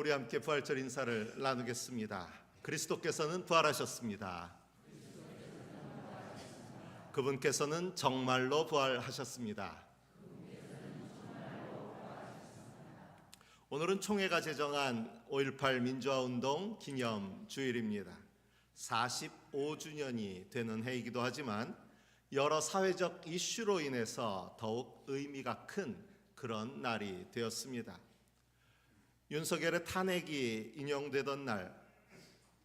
우리 함께 부활절 인사를 나누겠습니다. 그리스도께서는 부활하셨습니다. 그분께서는 정말로 부활하셨습니다. 오늘은 총회가 제정한 5.18 민주화운동 기념주일입니다. 45주년이 되는 해이기도 하지만 여러 사회적 이슈로 인해서 더욱 의미가 큰 그런 날이 되었습니다. 윤석열의 탄핵이 인용되던 날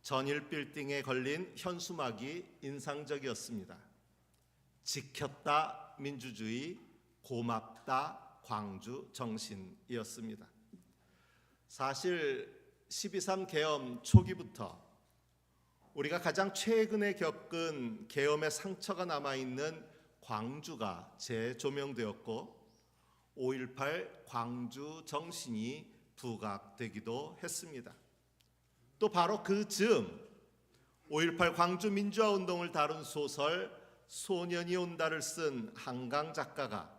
전일 빌딩에 걸린 현수막이 인상적이었습니다. 지켰다 민주주의, 고맙다 광주 정신이었습니다. 사실 12.3 계엄 초기부터 우리가 가장 최근에 겪은 계엄의 상처가 남아있는 광주가 재조명되었고 5.18 광주 정신이 부각되기도 했습니다. 또 바로 그 즈음 5.18 광주 민주화운동을 다룬 소설 소년이 온다를 쓴 한강 작가가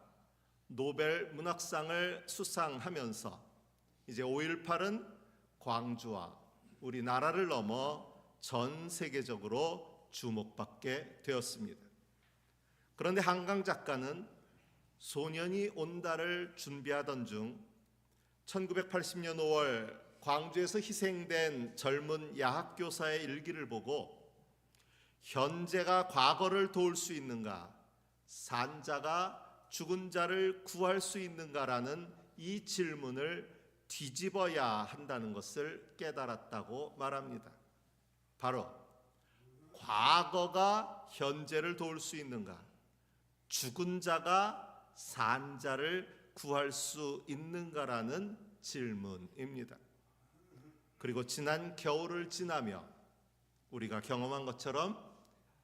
노벨 문학상을 수상하면서 이제 5.18은 광주와 우리나라를 넘어 전 세계적으로 주목받게 되었습니다. 그런데 한강 작가는 소년이 온다를 준비하던 중 1980년 5월 광주에서 희생된 젊은 야학교사의 일기를 보고 현재가 과거를 도울 수 있는가, 산자가 죽은 자를 구할 수 있는가라는 이 질문을 뒤집어야 한다는 것을 깨달았다고 말합니다. 바로 과거가 현재를 도울 수 있는가, 죽은 자가 산 자를 구할 수 있는가라는 질문입니다. 그리고 지난 겨울을 지나며 우리가 경험한 것처럼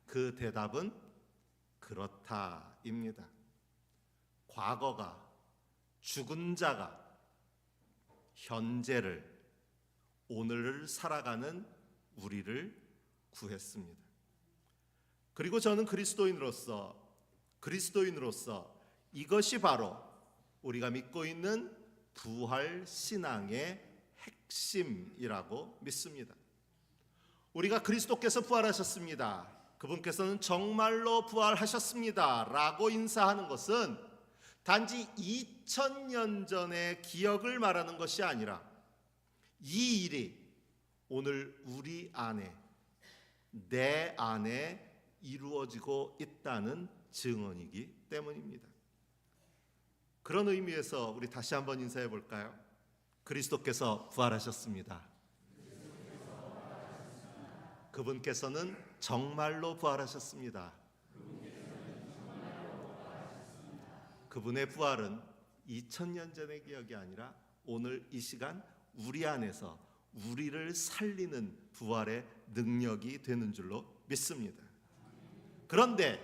그 대답은 그렇다입니다. 과거가, 죽은 자가 현재를, 오늘을 살아가는 우리를 구했습니다. 그리고 저는 그리스도인으로서 이것이 바로 우리가 믿고 있는 부활 신앙의 핵심이라고 믿습니다. 우리가 그리스도께서 부활하셨습니다, 그분께서는 정말로 부활하셨습니다 라고 인사하는 것은 단지 2000년 전의 기억을 말하는 것이 아니라 이 일이 오늘 우리 안에, 내 안에 이루어지고 있다는 증언이기 때문입니다. 그런 의미에서 우리 다시 한번 인사해 볼까요? 그리스도께서 부활하셨습니다. 그분께서는 정말로 부활하셨습니다. 그분의 부활은 2000년 전의 기억이 아니라 오늘 이 시간 우리 안에서 우리를 살리는 부활의 능력이 되는 줄로 믿습니다. 그런데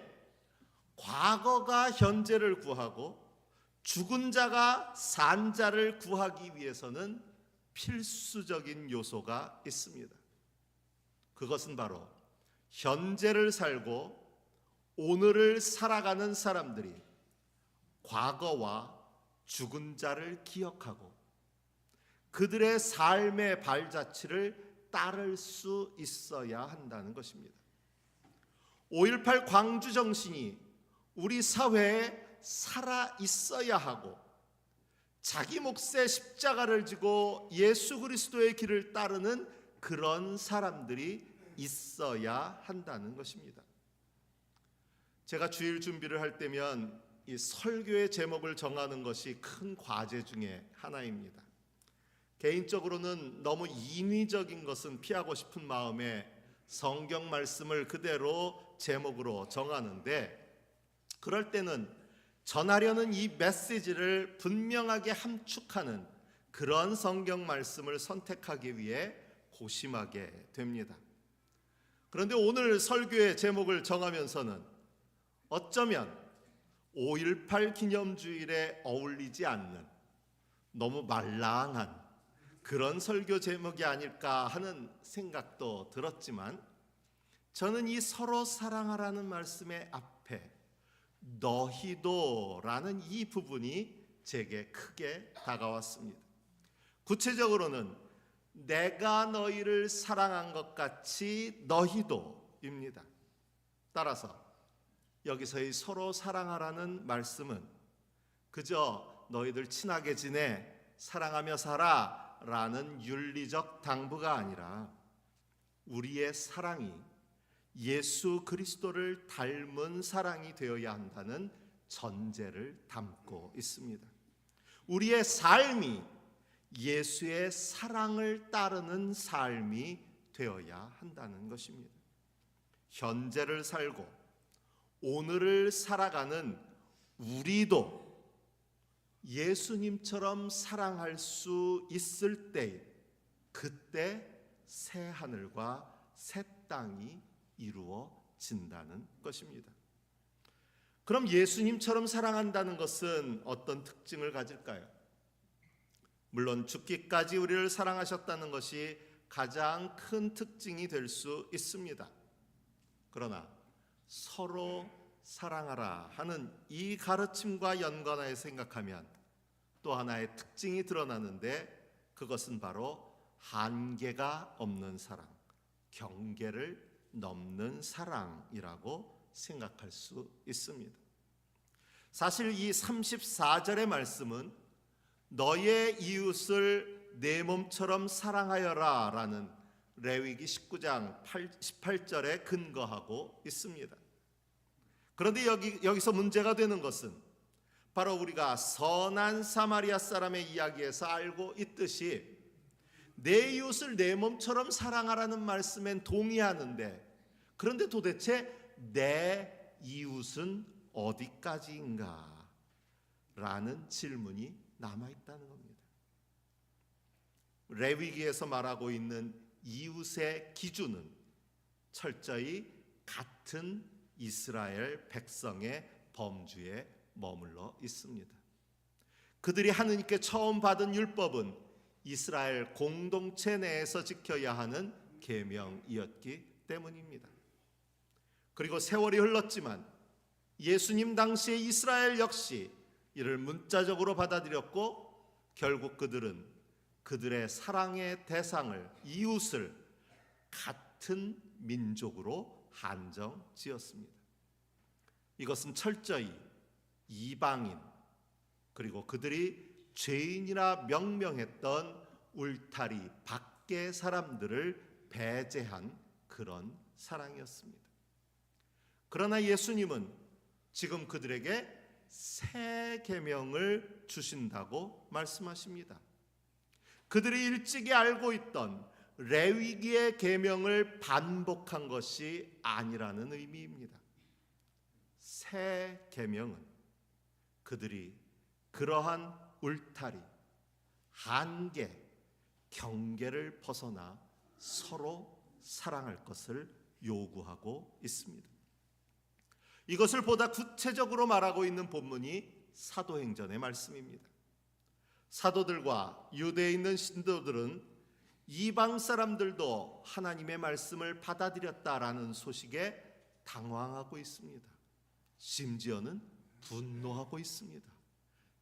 과거가 현재를 구하고 죽은 자가 산 자를 구하기 위해서는 필수적인 요소가 있습니다. 그것은 바로 현재를 살고 오늘을 살아가는 사람들이 과거와 죽은 자를 기억하고 그들의 삶의 발자취를 따를 수 있어야 한다는 것입니다. 5.18 광주 정신이 우리 사회에 살아 있어야 하고 자기 몫의 십자가를 지고 예수 그리스도의 길을 따르는 그런 사람들이 있어야 한다는 것입니다. 제가 주일 준비를 할 때면 이 설교의 제목을 정하는 것이 큰 과제 중에 하나입니다. 개인적으로는 너무 인위적인 것은 피하고 싶은 마음에 성경 말씀을 그대로 제목으로 정하는데, 그럴 때는 전하려는 이 메시지를 분명하게 함축하는 그런 성경 말씀을 선택하기 위해 고심하게 됩니다. 그런데 오늘 설교의 제목을 정하면서는 어쩌면 5.18 기념주일에 어울리지 않는 너무 말랑한 그런 설교 제목이 아닐까 하는 생각도 들었지만, 저는 이 서로 사랑하라는 말씀의 앞에 너희도라는 이 부분이 제게 크게 다가왔습니다. 구체적으로는 내가 너희를 사랑한 것 같이 너희도입니다. 따라서 여기서의 서로 사랑하라는 말씀은 그저 너희들 친하게 지내, 사랑하며 살아 라는 윤리적 당부가 아니라 우리의 사랑이 예수 그리스도를 닮은 사랑이 되어야 한다는 전제를 담고 있습니다. 우리의 삶이 예수의 사랑을 따르는 삶이 되어야 한다는 것입니다. 현재를 살고 오늘을 살아가는 우리도 예수님처럼 사랑할 수 있을 때, 그때 새 하늘과 새 땅이 이루어진다는 것입니다. 그럼 예수님처럼 사랑한다는 것은 어떤 특징을 가질까요? 물론 죽기까지 우리를 사랑하셨다는 것이 가장 큰 특징이 될 수 있습니다. 그러나 서로 사랑하라 하는 이 가르침과 연관하여 생각하면 또 하나의 특징이 드러나는데, 그것은 바로 한계가 없는 사랑, 경계를 넘는 사랑이라고 생각할 수 있습니다. 사실 이 34절의 말씀은 너의 이웃을 내 몸처럼 사랑하여라 라는 레위기 19장 18절에 근거하고 있습니다. 그런데 여기서 문제가 되는 것은 바로 우리가 선한 사마리아 사람의 이야기에서 알고 있듯이 내 이웃을 내 몸처럼 사랑하라는 말씀엔 동의하는데, 그런데 도대체 내 이웃은 어디까지인가? 라는 질문이 남아있다는 겁니다. 레위기에서 말하고 있는 이웃의 기준은 철저히 같은 이스라엘 백성의 범주에 머물러 있습니다. 그들이 하느님께 처음 받은 율법은 이스라엘 공동체 내에서 지켜야 하는 계명이었기 때문입니다. 그리고 세월이 흘렀지만 예수님 당시의 이스라엘 역시 이를 문자적으로 받아들였고, 결국 그들은 그들의 사랑의 대상을, 이웃을 같은 민족으로 한정지었습니다. 이것은 철저히 이방인, 그리고 그들이 죄인이라 명명했던 울타리 밖의 사람들을 배제한 그런 사랑이었습니다. 그러나 예수님은 지금 그들에게 새 계명을 주신다고 말씀하십니다. 그들이 일찍이 알고 있던 레위기의 계명을 반복한 것이 아니라는 의미입니다. 새 계명은 그들이 그러한 울타리, 한계, 경계를 벗어나 서로 사랑할 것을 요구하고 있습니다. 이것을 보다 구체적으로 말하고 있는 본문이 사도행전의 말씀입니다. 사도들과 유대에 있는 신도들은 이방 사람들도 하나님의 말씀을 받아들였다라는 소식에 당황하고 있습니다. 심지어는 분노하고 있습니다.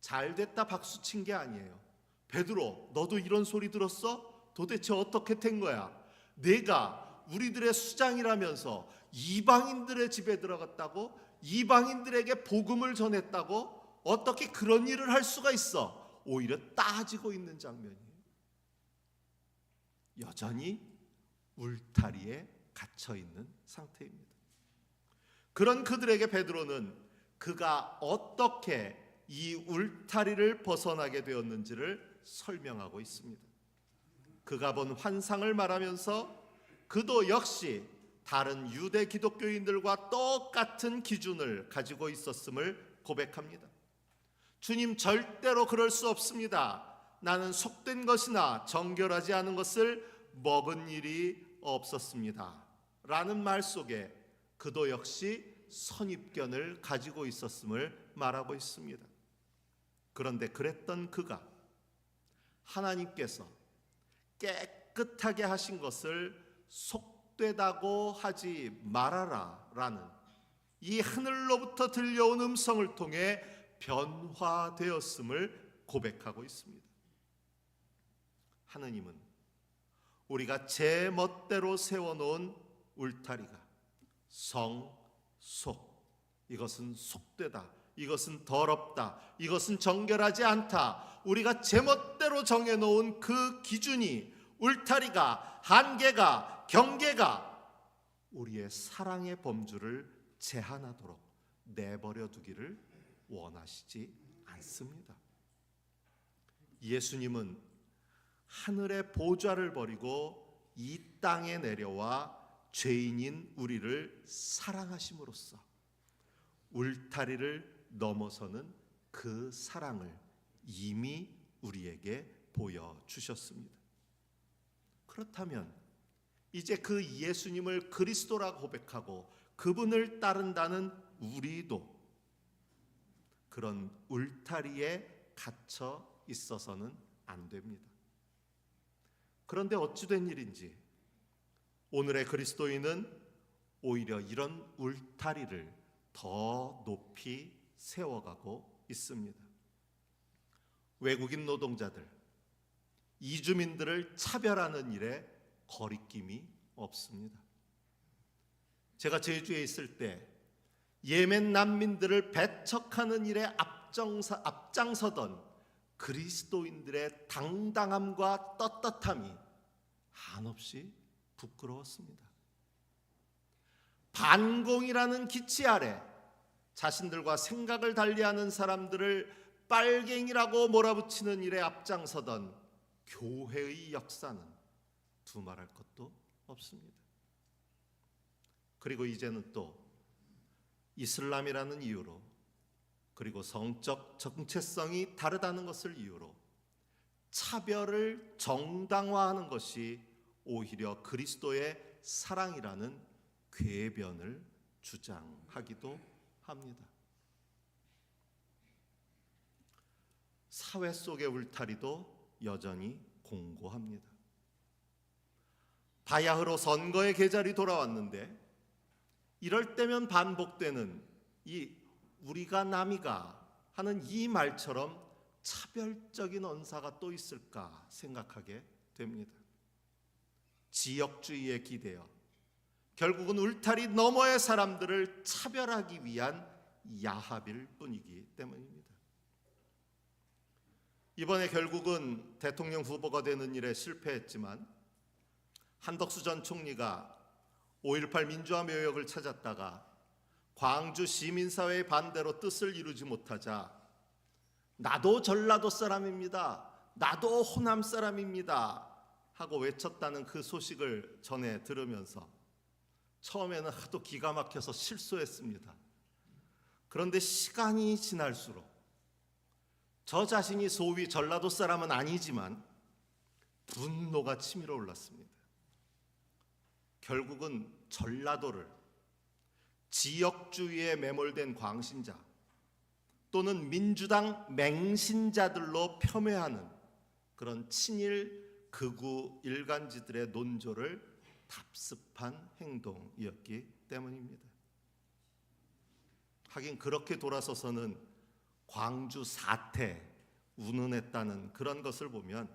잘됐다 박수 친 게 아니에요. 베드로, 너도 이런 소리 들었어? 도대체 어떻게 된 거야? 내가 우리들의 수장이라면서 이방인들의 집에 들어갔다고? 이방인들에게 복음을 전했다고? 어떻게 그런 일을 할 수가 있어? 오히려 따지고 있는 장면이에요. 여전히 울타리에 갇혀 있는 상태입니다. 그런 그들에게 베드로는 그가 어떻게 이 울타리를 벗어나게 되었는지를 설명하고 있습니다. 그가 본 환상을 말하면서 그도 역시 다른 유대 기독교인들과 똑같은 기준을 가지고 있었음을 고백합니다. 주님, 절대로 그럴 수 없습니다. 나는 속된 것이나 정결하지 않은 것을 먹은 일이 없었습니다. 라는 말 속에 그도 역시 선입견을 가지고 있었음을 말하고 있습니다. 그런데 그랬던 그가 하나님께서 깨끗하게 하신 것을 속되다고 하지 말아라 라는 이 하늘로부터 들려온 음성을 통해 변화되었음을 고백하고 있습니다. 하느님은 우리가 제 멋대로 세워놓은 울타리가 성, 속, 이것은 속되다, 이것은 더럽다, 이것은 정결하지 않다, 우리가 제멋대로 정해놓은 그 기준이, 울타리가, 한계가, 경계가 우리의 사랑의 범주를 제한하도록 내버려 두기를 원하시지 않습니다. 예수님은 하늘의 보좌를 버리고 이 땅에 내려와 죄인인 우리를 사랑하심으로써 울타리를 넘어서는 그 사랑을 이미 우리에게 보여주셨습니다. 그렇다면 이제 그 예수님을 그리스도라고 고백하고 그분을 따른다는 우리도 그런 울타리에 갇혀 있어서는 안 됩니다. 그런데 어찌된 일인지 오늘의 그리스도인은 오히려 이런 울타리를 더 높이 세워가고 있습니다. 외국인 노동자들, 이주민들을 차별하는 일에 거리낌이 없습니다. 제가 제주에 있을 때 예멘 난민들을 배척하는 일에 앞장서던 그리스도인들의 당당함과 떳떳함이 한없이 부끄러웠습니다. 반공이라는 기치 아래 자신들과 생각을 달리하는 사람들을 빨갱이라고 몰아붙이는 일에 앞장서던 교회의 역사는 두말할 것도 없습니다. 그리고 이제는 또 이슬람이라는 이유로, 그리고 성적 정체성이 다르다는 것을 이유로 차별을 정당화하는 것이 오히려 그리스도의 사랑이라는 궤변을 주장하기도 합니다. 사회 속의 울타리도 여전히 공고합니다. 바야흐로 선거의 계절이 돌아왔는데 이럴 때면 반복되는 이 우리가 남이가 하는 이 말처럼 차별적인 언사가 또 있을까 생각하게 됩니다. 지역주의에 기대어 결국은 울타리 너머의 사람들을 차별하기 위한 야합일 뿐이기 때문입니다. 이번에 결국은 대통령 후보가 되는 일에 실패했지만 한덕수 전 총리가 5.18 민주화 묘역을 찾았다가 광주 시민사회의 반대로 뜻을 이루지 못하자 나도 전라도 사람입니다, 나도 호남 사람입니다 하고 외쳤다는 그 소식을 전해 들으면서 처음에는 하도 기가 막혀서 실소했습니다. 그런데 시간이 지날수록 저 자신이 소위 전라도 사람은 아니지만 분노가 치밀어 올랐습니다. 결국은 전라도를 지역주의에 매몰된 광신자 또는 민주당 맹신자들로 폄훼하는 그런 친일 극우 일간지들의 논조를 답습한 행동이었기 때문입니다. 하긴 그렇게 돌아서서는 광주 사태 운운했다는 그런 것을 보면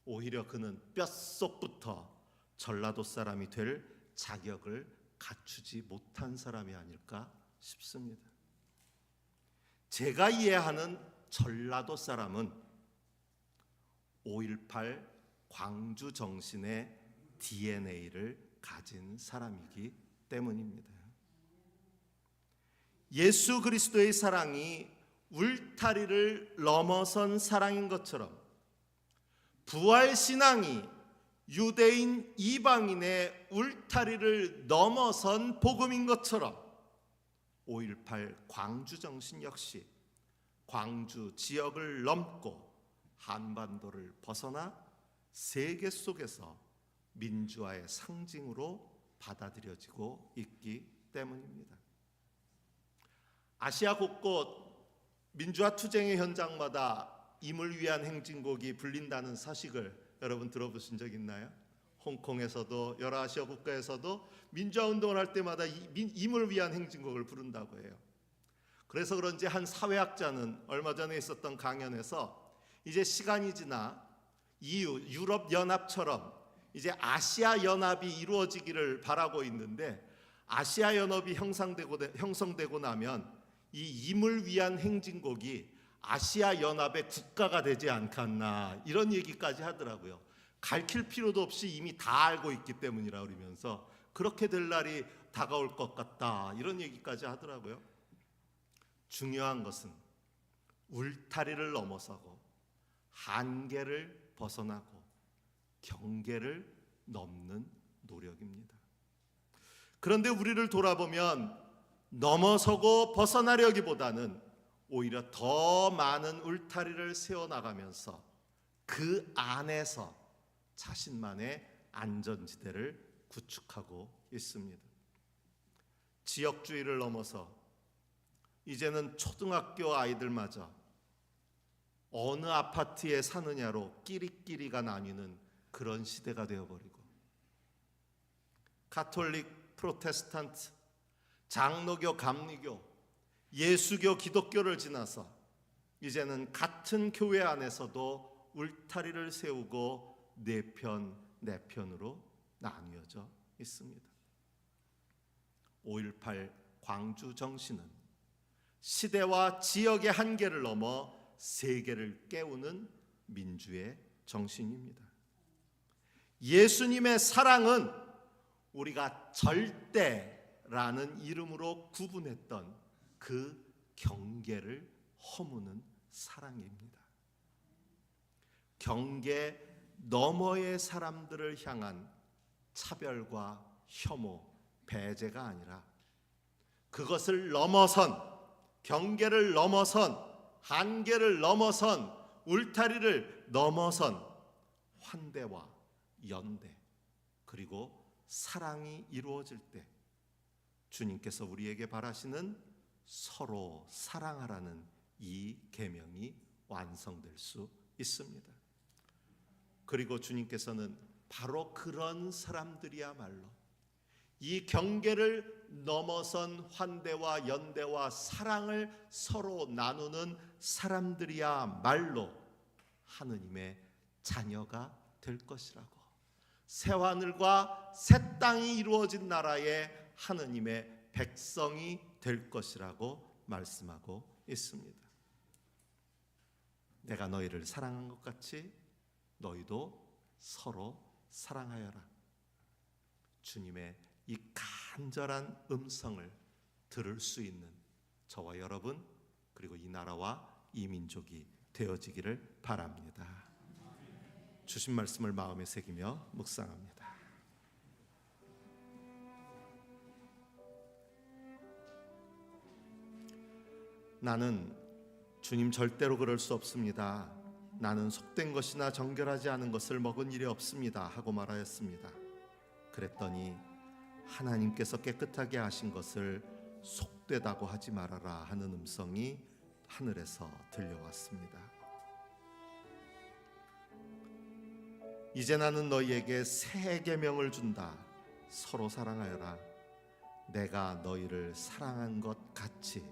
오히려 그는 뼛속부터 전라도 사람이 될 자격을 갖추지 못한 사람이 아닐까 싶습니다. 제가 이해하는 전라도 사람은 5.18 광주 정신의 DNA를 가진 사람이기 때문입니다. 예수 그리스도의 사랑이 울타리를 넘어선 사랑인 것처럼 부활신앙이 유대인 이방인의 울타리를 넘어선 복음인 것처럼 5.18 광주 정신 역시 광주 지역을 넘고 한반도를 벗어나 세계 속에서 민주화의 상징으로 받아들여지고 있기 때문입니다. 아시아 곳곳 민주화 투쟁의 현장마다 임을 위한 행진곡이 불린다는 사실을 여러분 들어보신 적 있나요? 홍콩에서도 여러 아시아 국가에서도 민주화 운동을 할 때마다 임을 위한 행진곡을 부른다고 해요. 그래서 그런지 한 사회학자는 얼마 전에 있었던 강연에서 이제 시간이 지나 EU, 유럽연합처럼 이제 아시아 연합이 이루어지기를 바라고 있는데, 아시아 연합이 형성되고 나면 이 임을 위한 행진곡이 아시아 연합의 국가가 되지 않겠나, 이런 얘기까지 하더라고요. 가르칠 필요도 없이 이미 다 알고 있기 때문이라 그러면서 그렇게 될 날이 다가올 것 같다, 이런 얘기까지 하더라고요. 중요한 것은 울타리를 넘어서고 한계를 벗어나고 경계를 넘는 노력입니다. 그런데 우리를 돌아보면 넘어서고 벗어나려기보다는 오히려 더 많은 울타리를 세워나가면서 그 안에서 자신만의 안전지대를 구축하고 있습니다. 지역주의를 넘어서 이제는 초등학교 아이들마저 어느 아파트에 사느냐로 끼리끼리가 나뉘는 그런 시대가 되어버리고, 가톨릭, 프로테스탄트, 장로교, 감리교, 예수교, 기독교를 지나서 이제는 같은 교회 안에서도 울타리를 세우고 네 편으로 나뉘어져 있습니다. 5.18 광주 정신은 시대와 지역의 한계를 넘어 세계를 깨우는 민주의 정신입니다. 예수님의 사랑은 우리가 절대라는 이름으로 구분했던 그 경계를 허무는 사랑입니다. 경계 너머의 사람들을 향한 차별과 혐오, 배제가 아니라 그것을 넘어선, 경계를 넘어선, 한계를 넘어선, 울타리를 넘어선 환대와 연대, 그리고 사랑이 이루어질 때 주님께서 우리에게 바라시는 서로 사랑하라는 이 계명이 완성될 수 있습니다. 그리고 주님께서는 바로 그런 사람들이야말로 이 경계를 넘어선 환대와 연대와 사랑을 서로 나누는 사람들이야말로 하느님의 자녀가 될 것이라고, 새하늘과 새 땅이 이루어진 나라의 하느님의 백성이 될 것이라고 말씀하고 있습니다. 내가 너희를 사랑한 것 같이 너희도 서로 사랑하여라. 주님의 이 간절한 음성을 들을 수 있는 저와 여러분, 그리고 이 나라와 이 민족이 되어지기를 바랍니다. 주신 말씀을 마음에 새기며 묵상합니다. 나는 주님 절대로 그럴 수 없습니다. 나는 속된 것이나 정결하지 않은 것을 먹은 일이 없습니다 하고 말하였습니다. 그랬더니 하나님께서 깨끗하게 하신 것을 속되다고 하지 말아라 하는 음성이 하늘에서 들려왔습니다. 이제 나는 너희에게 새 계명을 준다. 서로 사랑하여라. 내가 너희를 사랑한 것 같이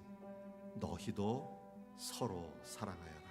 너희도 서로 사랑하여라.